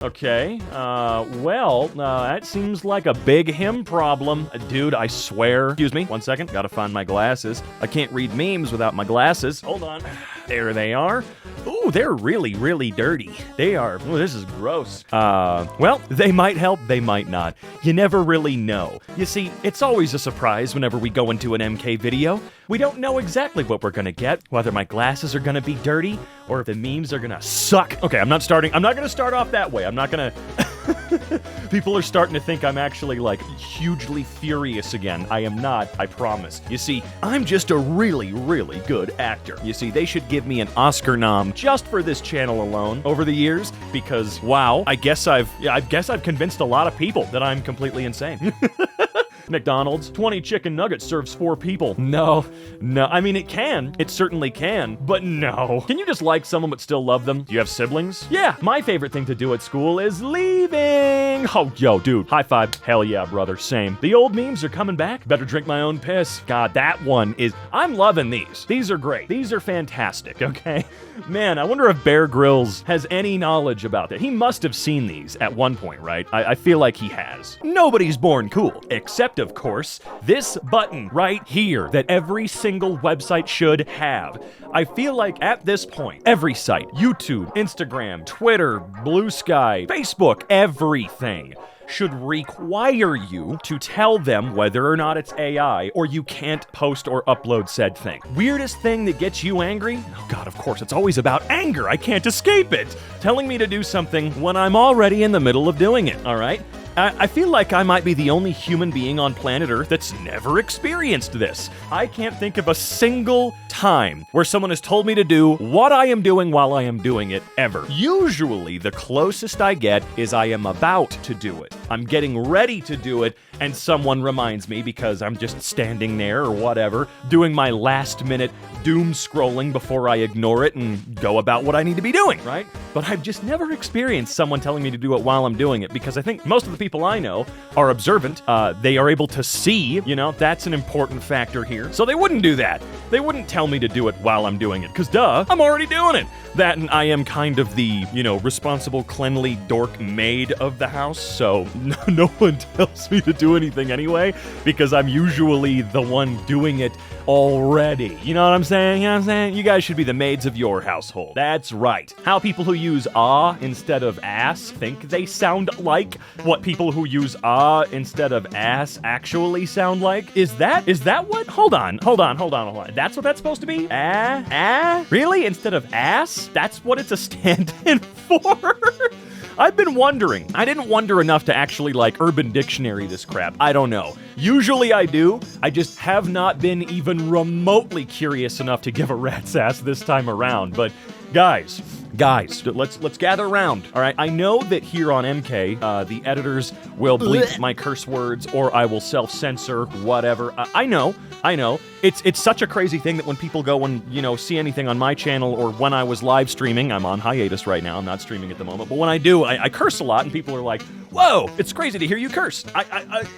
Okay, that seems like a big him problem. Dude, I swear. Excuse me, 1 second, gotta find my glasses. I can't read memes without my glasses. Hold on. There they are. Ooh, they're really, really dirty. They are. Ooh, this is gross. Well, they might help, they might not. You never really know. You see, it's always a surprise whenever we go into an EmKay video. We don't know exactly what we're gonna get, whether my glasses are gonna be dirty or if the memes are gonna suck. Okay, I'm not gonna start off that way. I'm not gonna... People are starting to think I'm actually, like, hugely furious again. I am not, I promise. You see, I'm just a really, really good actor. You see, they should give me an Oscar nom just for this channel alone over the years, because, wow, I guess I've convinced a lot of people that I'm completely insane. McDonald's, 20 chicken nuggets serves 4 people. No, I mean, it certainly can, but no. Can you just like someone but still love them? Do you have siblings? Yeah, my favorite thing to do at school is leaving. Oh, yo, dude, high five. Hell yeah, brother, same. The old memes are coming back. Better drink my own piss. God, that one is, I'm loving these. These are great. These are fantastic, okay? Man, I wonder if Bear Grylls has any knowledge about that. He must have seen these at one point, right? I feel like he has. Nobody's born cool, except, of course, this button right here that every single website should have. I feel like at this point, every site, YouTube, Instagram, Twitter, Blue Sky, Facebook, everything should require you to tell them whether or not it's AI or you can't post or upload said thing. Weirdest thing that gets you angry? Oh God, of course, it's always about anger. I can't escape it. Telling me to do something when I'm already in the middle of doing it, all right? I feel like I might be the only human being on planet Earth that's never experienced this. I can't think of a single time where someone has told me to do what I am doing while I am doing it, ever. Usually, the closest I get is I am about to do it. I'm getting ready to do it, and someone reminds me because I'm just standing there or whatever, doing my last-minute doom scrolling before I ignore it and go about what I need to be doing, right? But I've just never experienced someone telling me to do it while I'm doing it, because I think most of the people I know are observant. They are able to see, you know, that's an important factor here. So they wouldn't do that. They wouldn't tell me to do it while I'm doing it, because duh, I'm already doing it. That and I am kind of the, you know, responsible, cleanly dork maid of the house, so no one tells me to do anything anyway, because I'm usually the one doing it already. You know what I'm saying? You know what I'm saying? You guys should be the maids of your household. That's right. How people who use ah instead of ass think they sound like what people who use ah instead of ass actually sound like. Is that what? Hold on. That's what that's supposed to be? Really? Instead of ass? That's what it's a stand-in for? I've been wondering. I didn't wonder enough to actually, like, Urban Dictionary this crap. I don't know. Usually I do. I just have not been even remotely curious enough to give a rat's ass this time around. But guys, let's gather around. All right, I know that here on EmKay, the editors will bleep my curse words, or I will self-censor, whatever. I know. It's such a crazy thing that when people go and, you know, see anything on my channel, or when I was live streaming, I'm on hiatus right now, I'm not streaming at the moment, but when I do, I curse a lot, and people are like, whoa, it's crazy to hear you curse.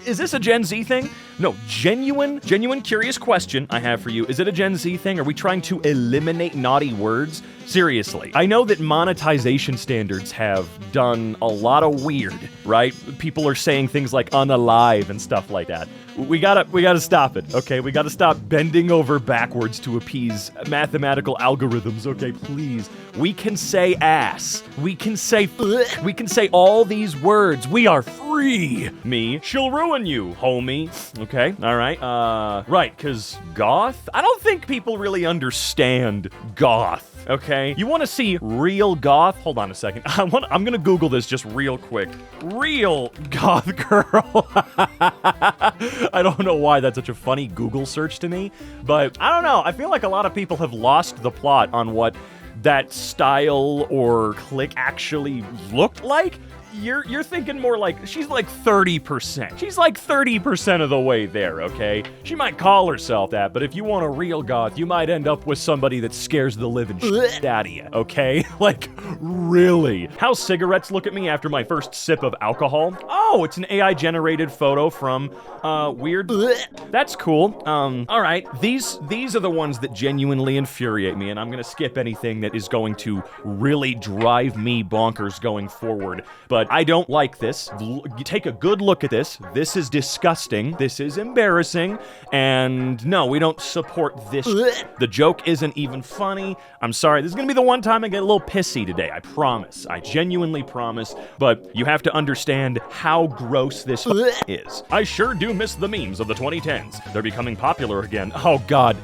Is this a Gen Z thing? No, genuine curious question I have for you. Is it a Gen Z thing? Are we trying to eliminate naughty words? Seriously. I know that monetization standards have done a lot of weird, right? People are saying things like unalive and stuff like that. We gotta stop it, okay? We gotta stop bending over backwards to appease mathematical algorithms, okay? Please. We can say ass. We can say all these words. We are free. Me, she'll ruin you, homie. Okay, all right. Right, because goth? I don't think people really understand goth. Okay, you want to see real goth? Hold on a second. I'm gonna Google this just real quick. Real goth girl. I don't know why that's such a funny Google search to me, but I don't know. I feel like a lot of people have lost the plot on what that style or clique actually looked like. you're thinking more like she's like 30%. She's like 30% of the way there, okay? She might call herself that, but if you want a real goth, you might end up with somebody that scares the living shit out of you, okay? Like, really? How cigarettes look at me after my first sip of alcohol? Oh, it's an AI-generated photo from, weird. That's cool. All right. These are the ones that genuinely infuriate me, and I'm gonna skip anything that is going to really drive me bonkers going forward. But I don't like this. Take a good look at this. This is disgusting. This is embarrassing. And no, we don't support this. The joke isn't even funny. I'm sorry. This is gonna be the one time I get a little pissy today. I promise. I genuinely promise. But you have to understand how gross this is. I sure do miss the memes of the 2010s. They're becoming popular again. Oh God.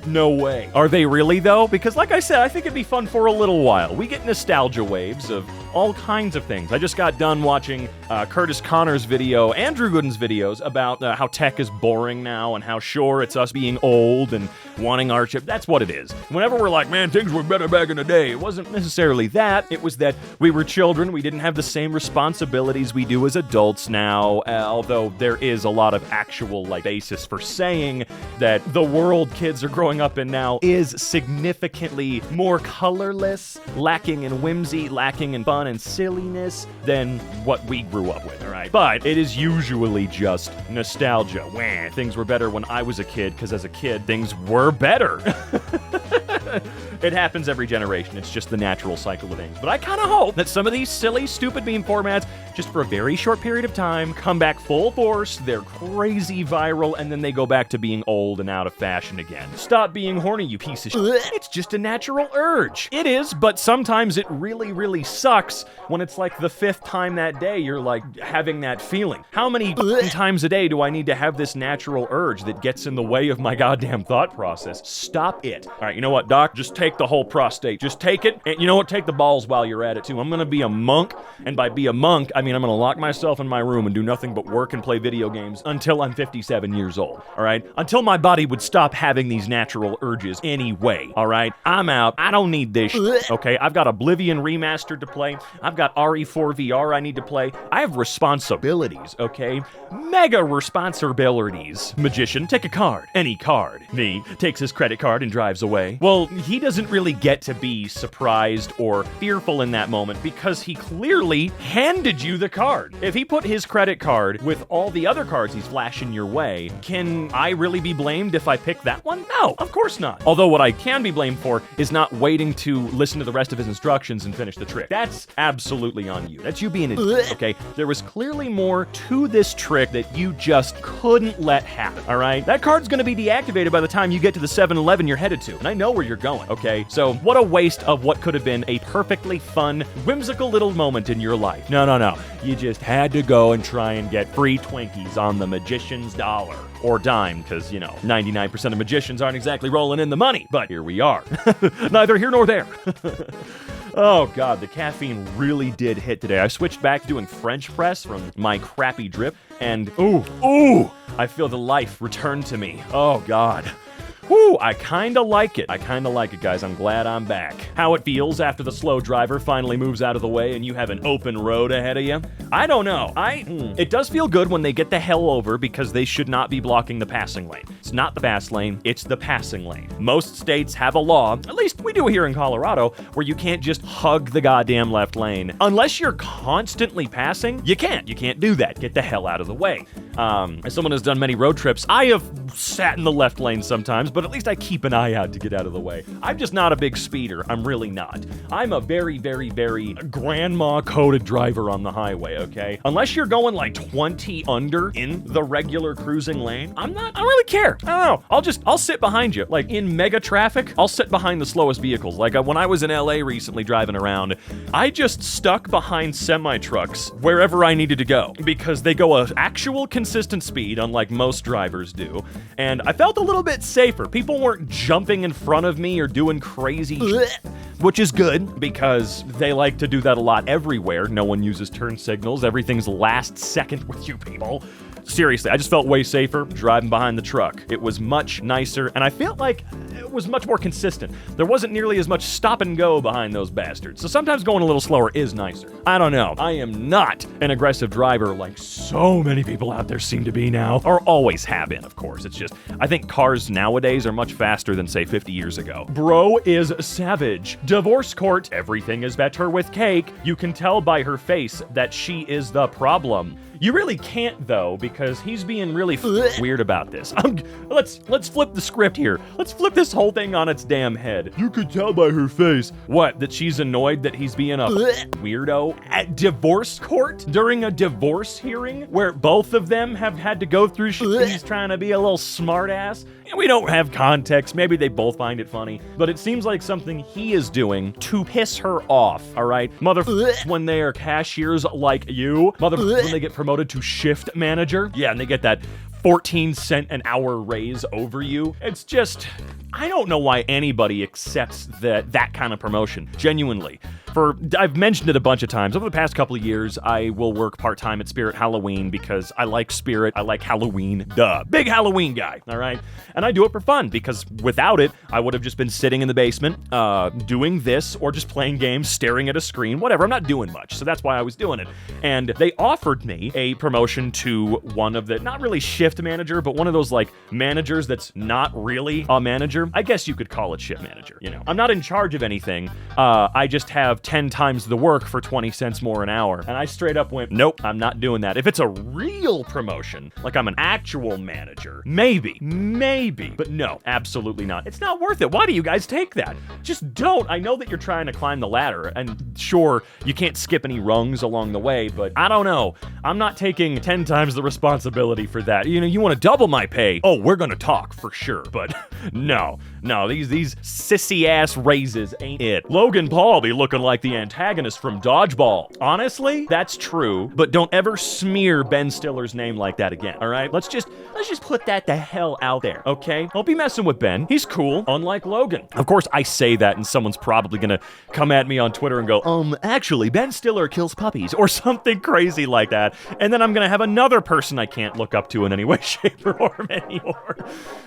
No way. Are they really though? Because like I said, I think it'd be fun for a little while. We get nostalgia waves of all kinds of things. I just got done watching Curtis Connor's video, Andrew Gooden's videos about how tech is boring now and how sure it's us being old and wanting our chip. That's what it is. Whenever we're like, man, things were better back in the day, it wasn't necessarily that. It was that we were children. We didn't have the same responsibilities we do as adults now, although there is a lot of actual basis for saying that the world kids are growing up in now is significantly more colorless, lacking in whimsy, lacking in fun and silliness than what we grew up with, all right? But it is usually just nostalgia. Wah, things were better when I was a kid, because as a kid, things were better. It happens every generation. It's just the natural cycle of things. But I kind of hope that some of these silly, stupid meme formats, just for a very short period of time, come back full force, they're crazy viral, and then they go back to being old and out of fashion again. Stop being horny, you piece of shit. It's just a natural urge. It is, but sometimes it really, really sucks when it's like the 5th time that day you're like having that feeling. How many times a day do I need to have this natural urge that gets in the way of my goddamn thought process? Stop it. All right, you know what, Doc? Just take the whole prostate. Just take it, and you know what? Take the balls while you're at it, too. I'm gonna be a monk, and by be a monk, I mean I'm gonna lock myself in my room and do nothing but work and play video games until I'm 57 years old, all right? Until my body would stop having these natural urges anyway, all right? I'm out. I don't need this shit, okay? I've got Oblivion Remastered to play. I've got RE4 VR I need to play. I have responsibilities, okay? Mega responsibilities. Magician, take a card. Any card. Me takes his credit card and drives away. Well, he doesn't really get to be surprised or fearful in that moment because he clearly handed you the card. If he put his credit card with all the other cards he's flashing your way, can I really be blamed if I pick that one? No, of course not. Although what I can be blamed for is not waiting to listen to the rest of his instructions and finish the trick. That's absolutely on you. That's you being an idiot, okay? There was clearly more to this trick that you just couldn't let happen, all right? That card's gonna be deactivated by the time you get to the 7-Eleven you're headed to, and I know where you're going, okay? So what a waste of what could have been a perfectly fun, whimsical little moment in your life. No. You just had to go and try and get free Twinkies on the magician's dollar. Or dime, because, 99% of magicians aren't exactly rolling in the money. But here we are. Neither here nor there. Oh God, the caffeine really did hit today. I switched back to doing French press from my crappy drip, and ooh, I feel the life return to me. Oh God. Whew, I kinda like it. Guys. I'm glad I'm back. How it feels after the slow driver finally moves out of the way and you have an open road ahead of you? I don't know. It does feel good when they get the hell over because they should not be blocking the passing lane. It's not the fast lane, it's the passing lane. Most states have a law, at least we do here in Colorado, where you can't just hug the goddamn left lane. Unless you're constantly passing, you can't. You can't do that. Get the hell out of the way. As someone who's done many road trips, I have sat in the left lane sometimes, but at least I keep an eye out to get out of the way. I'm just not a big speeder. I'm really not. I'm a very, very, very grandma-coded driver on the highway, okay? Unless you're going like 20 under in the regular cruising lane, I don't really care. I don't know. I'll sit behind you. Like in mega traffic, I'll sit behind the slowest vehicles. Like when I was in LA recently driving around, I just stuck behind semi-trucks wherever I needed to go because they go an actual consistent speed, unlike most drivers do, and I felt a little bit safer. People weren't jumping in front of me or doing crazy shit, which is good because they like to do that a lot everywhere. No one uses turn signals. Everything's last second with you people. Seriously, I just felt way safer driving behind the truck. It was much nicer, and I felt like it was much more consistent. There wasn't nearly as much stop and go behind those bastards, so sometimes going a little slower is nicer. I don't know. I am not an aggressive driver like so many people out there seem to be now, or always have been, of course. It's just, I think cars nowadays are much faster than, say, 50 years ago. Bro is savage. Divorce court, everything is better with cake. You can tell by her face that she is the problem. You really can't, though, because he's being really weird about this. Let's flip the script here. Let's flip this whole thing on its damn head. You could tell by her face. What, that she's annoyed that he's being a weirdo at divorce court during a divorce hearing where both of them have had to go through shit? He's trying to be a little smartass. And we don't have context. Maybe they both find it funny, but it seems like something he is doing to piss her off, all right? When they are cashiers like you. When they get promoted to shift manager. Yeah, and they get that 14-cent an hour raise over you. It's just, I don't know why anybody accepts that kind of promotion, genuinely. I've mentioned it a bunch of times. Over the past couple of years, I will work part-time at Spirit Halloween because I like Spirit, I like Halloween, duh. Big Halloween guy, all right? And I do it for fun because without it, I would have just been sitting in the basement, doing this, or just playing games, staring at a screen, whatever. I'm not doing much, so that's why I was doing it. And they offered me a promotion to one of the, not really shift manager, but one of those like managers that's not really a manager. I guess you could call it shift manager, you know. I'm not in charge of anything. I just have 10 times the work for 20 cents more an hour. And I straight up went, nope, I'm not doing that. If it's a real promotion, like I'm an actual manager, maybe, but no, absolutely not. It's not worth it. Why do you guys take that? Just don't. I know that you're trying to climb the ladder, and sure, you can't skip any rungs along the way, but I don't know. I'm not taking 10 times the responsibility for that. You know, you want to double my pay? Oh, we're gonna talk for sure, but no, these sissy-ass raises ain't it. Logan Paul be looking like the antagonist from Dodgeball. Honestly, that's true, but don't ever smear Ben Stiller's name like that again, all right? Let's just put that the hell out there, okay? Don't be messing with Ben. He's cool, unlike Logan. Of course, I say that, and someone's probably gonna come at me on Twitter and go, actually, Ben Stiller kills puppies, or something crazy like that, and then I'm gonna have another person I can't look up to in any way, shape, or form anymore.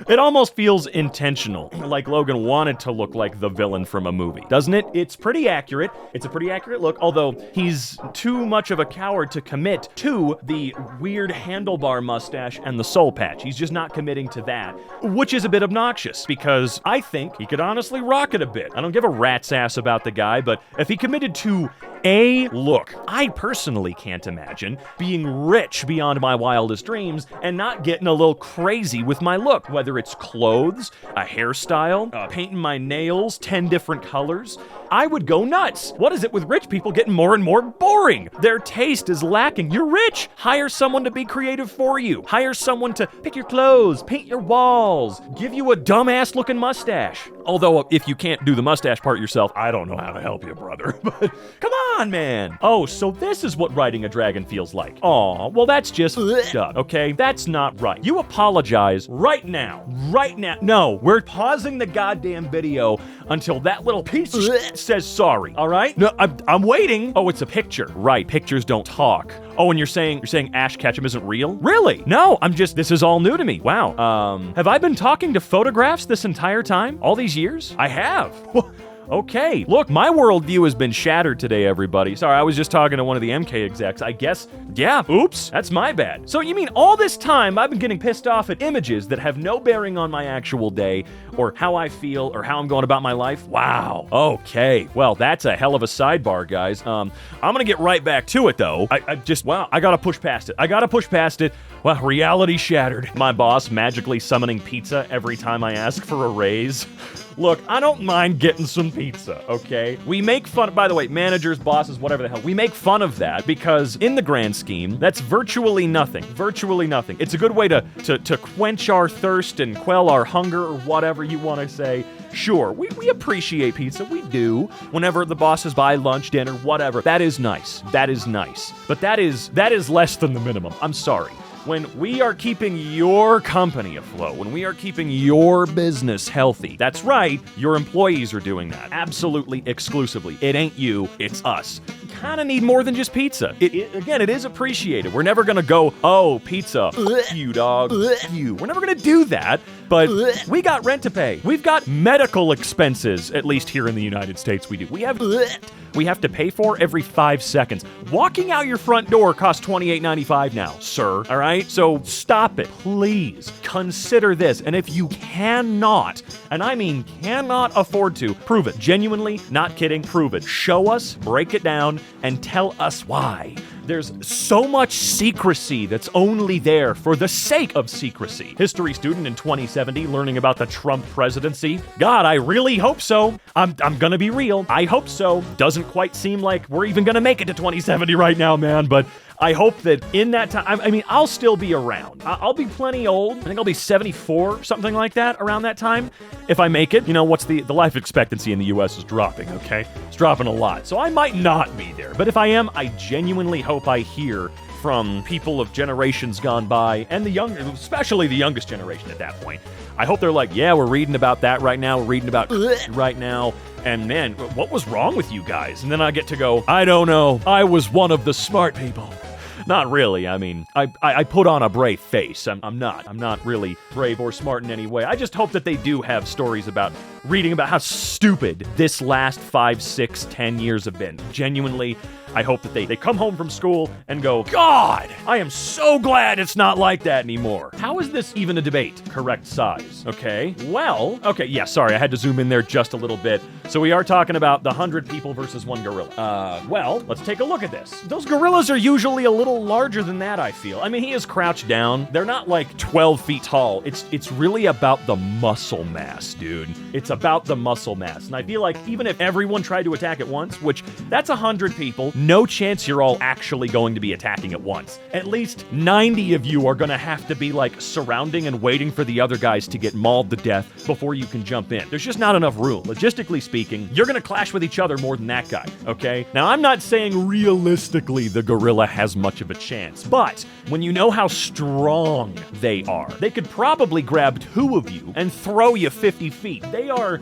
It almost feels intentional, like Logan wanted to look like the villain from a movie, doesn't it? It's pretty accurate. It's a pretty accurate look, although he's too much of a coward to commit to the weird handlebar mustache and the soul patch. He's just not committing to that, which is a bit obnoxious, because I think he could honestly rock it a bit. I don't give a rat's ass about the guy, but if he committed to a look, I personally can't imagine being rich beyond my wildest dreams and not getting a little crazy with my look, whether it's clothes, a hairstyle, painting my nails 10 different colors. I would go nuts. What is it with rich people getting more and more boring? Their taste is lacking. You're rich. Hire someone to be creative for you. Hire someone to pick your clothes, paint your walls, give you a dumbass looking mustache. Although, if you can't do the mustache part yourself, I don't know how to help you, brother. But come on, man. Oh, so this is what riding a dragon feels like. Aw, well, that's just up, okay? That's not right. You apologize right now. Right now. No, we're pausing the goddamn video until that little piece of shit says sorry, all right? No, I'm waiting. Oh, it's a picture. Right, pictures don't talk. Oh, and you're saying Ash Ketchum isn't real? Really? No, this is all new to me. Wow. Have I been talking to photographs this entire time? All these years? I have. Okay, look, my worldview has been shattered today, everybody. Sorry, I was just talking to one of the EmKay execs. I guess, yeah, oops, that's my bad. So you mean all this time I've been getting pissed off at images that have no bearing on my actual day, or how I feel, or how I'm going about my life? Wow, okay. Well, that's a hell of a sidebar, guys. I'm gonna get right back to it, though. I gotta push past it. Well, reality shattered. My boss magically summoning pizza every time I ask for a raise. Look, I don't mind getting some pizza, okay? We make fun, by the way, managers, bosses, whatever the hell, we make fun of that because in the grand scheme, that's virtually nothing. Virtually nothing. It's a good way to quench our thirst and quell our hunger, or whatever you want to say. Sure, we appreciate pizza, we do. Whenever the bosses buy lunch, dinner, whatever, that is nice. That is nice. But that is less than the minimum. I'm sorry. when we are keeping your company afloat, when we are keeping your business healthy, that's right, your employees are doing that. Absolutely exclusively. It ain't you, it's us. Kind of need more than just pizza. Again, it is appreciated. We're never gonna go, oh, pizza, you dog, you. We're never gonna do that, but we got rent to pay. We've got medical expenses, at least here in the United States we do. We have to pay for every 5 seconds. Walking out your front door costs $28.95 now, sir, all right? So stop it, please. Consider this, and if you cannot, and I mean cannot afford to, prove it. Genuinely, not kidding, prove it. Show us, break it down, and tell us why. There's so much secrecy that's only there for the sake of secrecy. History student in 2070 learning about the Trump presidency. God, I really hope so. I'm gonna be real. I hope so. Doesn't quite seem like we're even gonna make it to 2070 right now, man, but I hope that in that time, I mean, I'll still be around. I'll be plenty old. I think I'll be 74, something like that, around that time. If I make it, you know, what's the life expectancy in the U.S. is dropping, okay? It's dropping a lot. So I might not be there. But if I am, I genuinely hope I hear from people of generations gone by, and the younger, especially the youngest generation at that point. I hope they're like, yeah, we're reading about that right now. We're reading about right now. And man, what was wrong with you guys? And then I get to go, I don't know. I was one of the smart people. Not really. I mean, I put on a brave face. I'm not really brave or smart in any way. I just hope that they do have stories about reading about how stupid this last 5, 6, 10 years have been. Genuinely, I hope that they come home from school and go, God, I am so glad it's not like that anymore. How is this even a debate? Correct size. Okay. Well, okay, yeah, sorry, I had to zoom in there just a little bit. So we are talking about the 100 people versus 1 gorilla. Well, let's take a look at this. Those gorillas are usually a little larger than that, I feel. I mean, he is crouched down. They're not like 12 feet tall. It's really about the muscle mass, dude. It's about the muscle mass. And I feel like even if everyone tried to attack at once, which that's 100 people, no chance you're all actually going to be attacking at once. At least 90 of you are gonna have to be like surrounding and waiting for the other guys to get mauled to death before you can jump in. There's just not enough room. Logistically speaking, you're gonna clash with each other more than that guy, okay? Now, I'm not saying realistically the gorilla has much of a chance, but when you know how strong they are, they could probably grab 2 of you and throw you 50 feet. They are,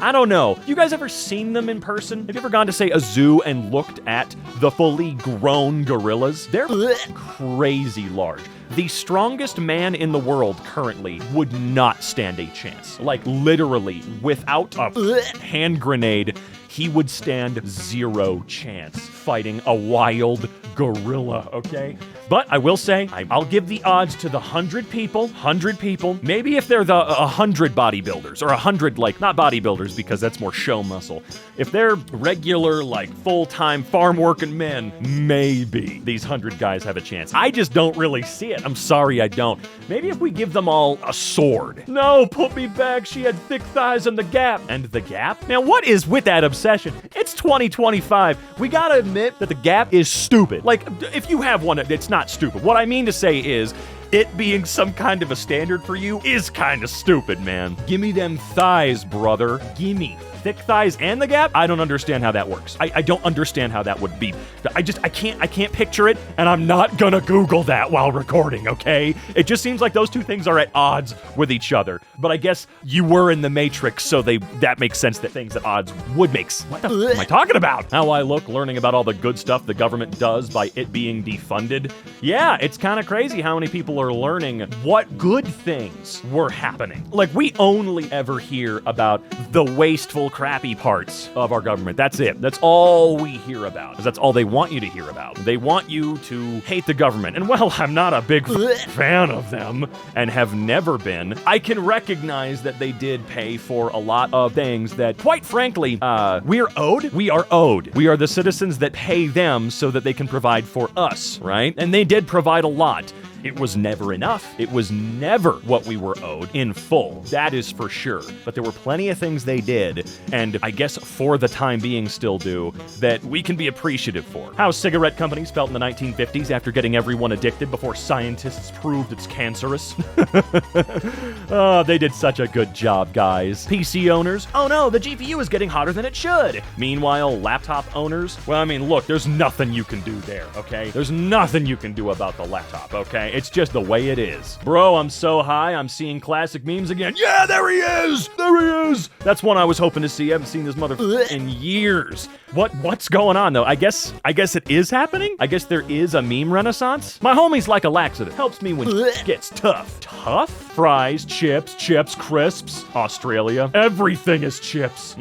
I don't know. You guys ever seen them in person? Have you ever gone to, say, a zoo and looked at the fully grown gorillas? They're crazy large. The strongest man in the world currently would not stand a chance. Like, literally, without a hand grenade, he would stand 0 chance fighting a wild gorilla, okay? But I will say, I'll give the odds to the 100 people, maybe if they're the 100 bodybuilders, or 100, like, not bodybuilders because that's more show muscle. If they're regular, like, full-time farm-working men, maybe these 100 guys have a chance. I just don't really see it. I'm sorry, I don't. Maybe if we give them all a sword. No, put me back. She had thick thighs and the Gap. And the Gap? Now, what is with that obsession? It's 2025. We gotta admit that the Gap is stupid. Like, if you have one, it's not stupid. What I mean to say is, it being some kind of a standard for you is kind of stupid, man. Gimme them thighs, brother. Gimme. Thick thighs and the Gap? I don't understand how that works. I don't understand how that would be. I can't picture it, and I'm not gonna Google that while recording, okay? It just seems like those two things are at odds with each other. But I guess you were in the Matrix, so that makes sense that things at odds would make sense. What the f am I talking about? How I look learning about all the good stuff the government does by it being defunded? Yeah, it's kind of crazy how many people are learning what good things were happening. Like, we only ever hear about the wasteful, crappy parts of our government. That's it. That's all we hear about, because that's all they want you to hear about. They want you to hate the government. And well, I'm not a big fan of them and have never been. I can recognize that they did pay for a lot of things that, quite frankly, we're owed. We are owed. We are the citizens that pay them so that they can provide for us, right? And they did provide a lot. It was never enough. It was never what we were owed in full. That is for sure. But there were plenty of things they did, and I guess for the time being still do, that we can be appreciative for. How cigarette companies felt in the 1950s after getting everyone addicted before scientists proved it's cancerous. Oh, they did such a good job, guys. PC owners, oh no, the GPU is getting hotter than it should. Meanwhile, laptop owners, well, I mean, look, there's nothing you can do there, okay? There's nothing you can do about the laptop, okay? It's just the way it is. Bro, I'm so high, I'm seeing classic memes again. Yeah, there he is! There he is! That's one I was hoping to see. I haven't seen this motherfucker in years. What's going on, though? I guess it is happening? I guess there is a meme renaissance? My homie's like a laxative. Helps me when it gets tough. Tough? Fries, chips, crisps, Australia. Everything is chips.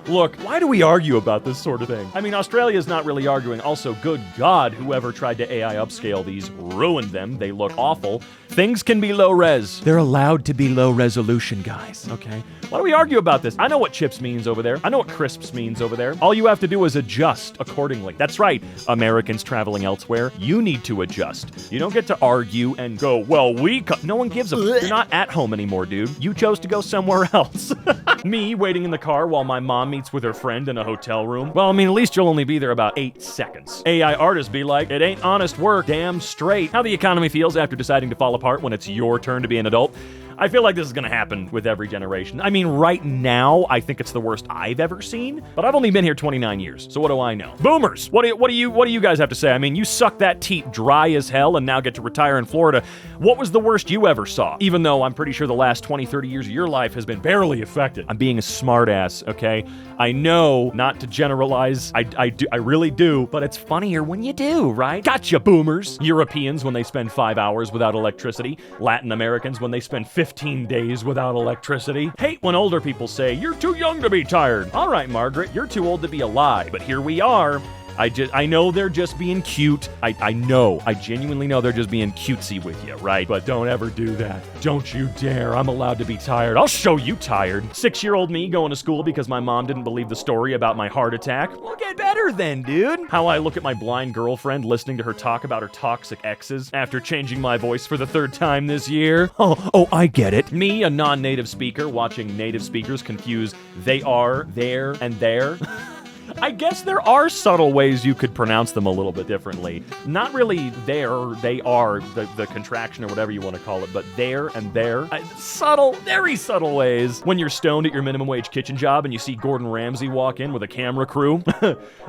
Look, why do we argue about this sort of thing? I mean, Australia's not really arguing. Also, good God, whoever tried to AI upscale these ruined them. They look awful. Things can be low res. They're allowed to be low resolution, guys, okay? Why do we argue about this? I know what chips means over there. I know what crisps means over there. All you have to do is adjust accordingly. That's right, Americans traveling elsewhere. You need to adjust. You don't get to argue and go, well, no one gives a... You're not at home anymore, dude. You chose to go somewhere else. Me waiting in the car while my mom meets with her friend in a hotel room. Well, I mean, at least you'll only be there about 8 seconds. AI artists be like, it ain't honest work, damn straight. How the economy feels after deciding to fall apart when it's your turn to be an adult. I feel like this is gonna happen with every generation. I mean, right now, I think it's the worst I've ever seen, but I've only been here 29 years, so what do I know? Boomers! What do you guys have to say? I mean, you suck that teat dry as hell and now get to retire in Florida. What was the worst you ever saw? Even though I'm pretty sure the last 20, 30 years of your life has been barely affected. I'm being a smartass, okay? I know not to generalize, I really do, but it's funnier when you do, right? Gotcha, boomers! Europeans when they spend 5 hours without electricity. Latin Americans when they spend 15 days without electricity. Hate when older people say, you're too young to be tired. All right, Margaret, you're too old to be alive, but here we are. I know they're just being cute. I genuinely know they're just being cutesy with you, right? But don't ever do that. Don't you dare. I'm allowed to be tired. I'll show you tired. 6-year-old me going to school because my mom didn't believe the story about my heart attack. We'll get better then, dude. How I look at my blind girlfriend listening to her talk about her toxic exes after changing my voice for the 3rd time this year. Oh, I get it. Me, a non-native speaker, watching native speakers confuse they are, there, and there. I guess there are subtle ways you could pronounce them a little bit differently. Not really there, they are, the contraction or whatever you want to call it, but there and there. Subtle, very subtle ways. When you're stoned at your minimum wage kitchen job and you see Gordon Ramsay walk in with a camera crew.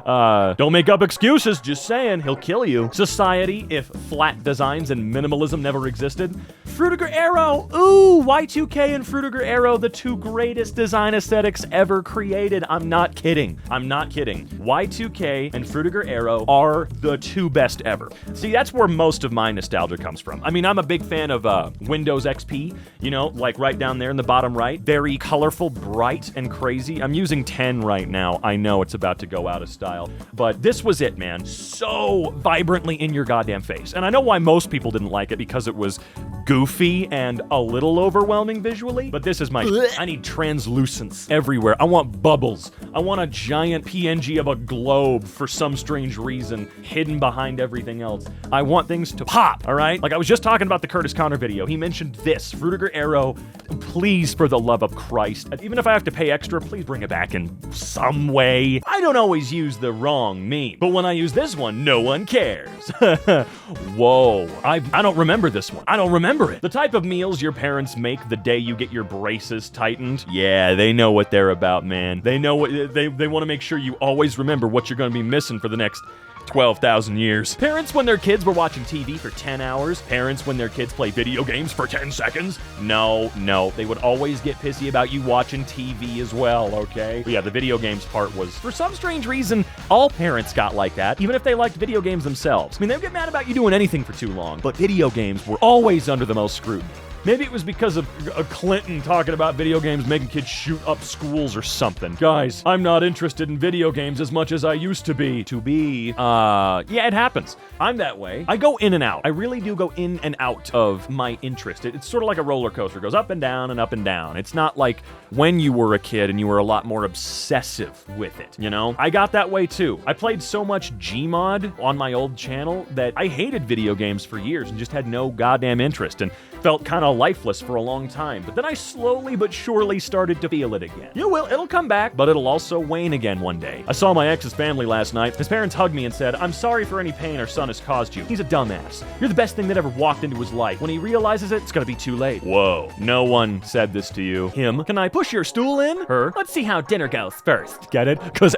Don't make up excuses, just saying, he'll kill you. Society, if flat designs and minimalism never existed. Frutiger Arrow, ooh, Y2K and Frutiger Arrow, the 2 greatest design aesthetics ever created. I'm not kidding. Y2K and Frutiger Arrow are the 2 best ever. See, that's where most of my nostalgia comes from. I mean, I'm a big fan of Windows XP, you know, like right down there in the bottom right. Very colorful, bright, and crazy. I'm using 10 right now. I know it's about to go out of style. But this was it, man. So vibrantly in your goddamn face. And I know why most people didn't like it, because it was goofy and a little overwhelming visually. But this is I need translucence everywhere. I want bubbles. I want a giant PNG of a globe for some strange reason hidden behind everything else. I want things to pop, all right? Like I was just talking about the Curtis Connor video. He mentioned this, Frutiger Arrow. Please, for the love of Christ, even if I have to pay extra, please bring it back in some way. I don't always use the wrong meme, but when I use this one, no one cares. Whoa, I don't remember this one. I don't remember it. The type of meals your parents make the day you get your braces tightened. Yeah, they know what they're about, man. They know what they want to make sure you always remember what you're going to be missing for the next 12,000 years. Parents when their kids were watching TV for 10 hours. Parents when their kids play video games for 10 seconds. No. They would always get pissy about you watching TV as well, okay? But yeah, the video games part was, for some strange reason, all parents got like that, even if they liked video games themselves. I mean, they would get mad about you doing anything for too long, but video games were always under the most scrutiny. Maybe it was because of Clinton talking about video games making kids shoot up schools or something. Guys, I'm not interested in video games as much as I used to be. Yeah, it happens. I'm that way. I go in and out. I really do go in and out of my interest. It's sort of like a roller coaster. It goes up and down and up and down. It's not like when you were a kid and you were a lot more obsessive with it, you know? I got that way too. I played so much Gmod on my old channel that I hated video games for years and just had no goddamn interest and felt kind of fell lifeless for a long time, but then I slowly but surely started to feel it again. It'll come back, but it'll also wane again one day. I saw my ex's family last night. His parents hugged me and said, "I'm sorry for any pain our son has caused you. He's a dumbass. You're the best thing that ever walked into his life. When he realizes it, it's gonna be too late." Whoa, no one said this to you. Him, "Can I push your stool in?" Her, "Let's see how dinner goes first." Get it? Because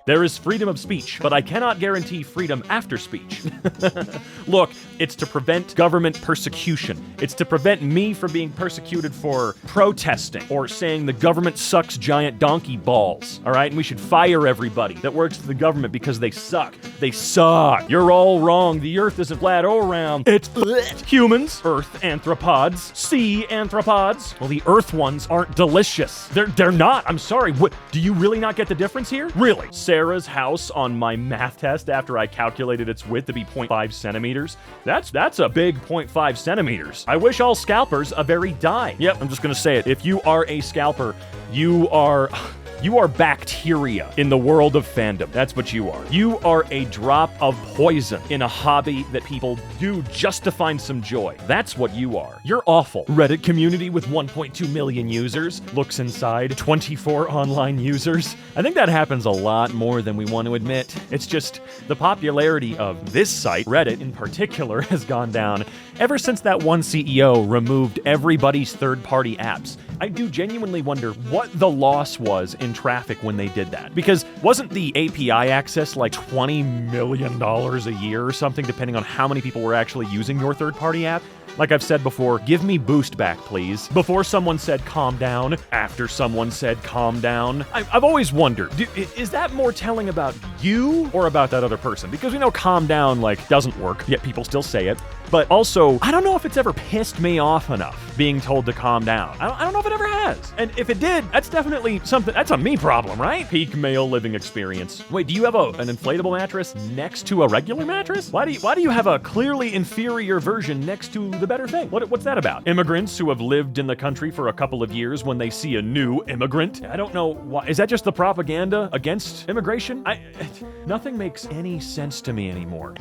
there is freedom of speech, but I cannot guarantee freedom after speech. Look, it's to prevent government persecution. It's to prevent me from being persecuted for protesting or saying the government sucks giant donkey balls, all right? And we should fire everybody that works for the government because they suck. They suck. You're all wrong. The earth isn't flat or round. It's humans, earth anthropods, sea anthropods. Well, the earth ones aren't delicious. They're not. I'm sorry. What? Do you really not get the difference here? Really? Sarah's house on my math test after I calculated its width to be 0.5 centimeters. That's a big 0.5 centimeters. I wish all scalpers a very die. Yep, I'm just gonna say it. If you are a scalper, you are bacteria in the world of fandom. That's what you are. You are a drop of poison in a hobby that people do just to find some joy. That's what you are. You're awful. Reddit community with 1.2 million users looks inside 24 online users. I think that happens a lot more than we want to admit. It's just the popularity of this site, Reddit in particular, has gone down ever since that one CEO removed everybody's third-party apps. I do genuinely wonder what the loss was in traffic when they did that. Because wasn't the API access like $20 million a year or something, depending on how many people were actually using your third-party app? Like I've said before, give me boost back, please. Before someone said calm down, after someone said calm down. I've always wondered, is that more telling about you or about that other person? Because we know calm down, doesn't work, yet people still say it. But also, I don't know if it's ever pissed me off enough being told to calm down. I don't know if it ever has. And if it did, that's definitely something, that's a me problem, right? Peak male living experience. Wait, do you have an inflatable mattress next to a regular mattress? Why do you have a clearly inferior version next to the better thing? What's that about? Immigrants who have lived in the country for a couple of years when they see a new immigrant? I don't know why. Is that just the propaganda against immigration? Nothing makes any sense to me anymore.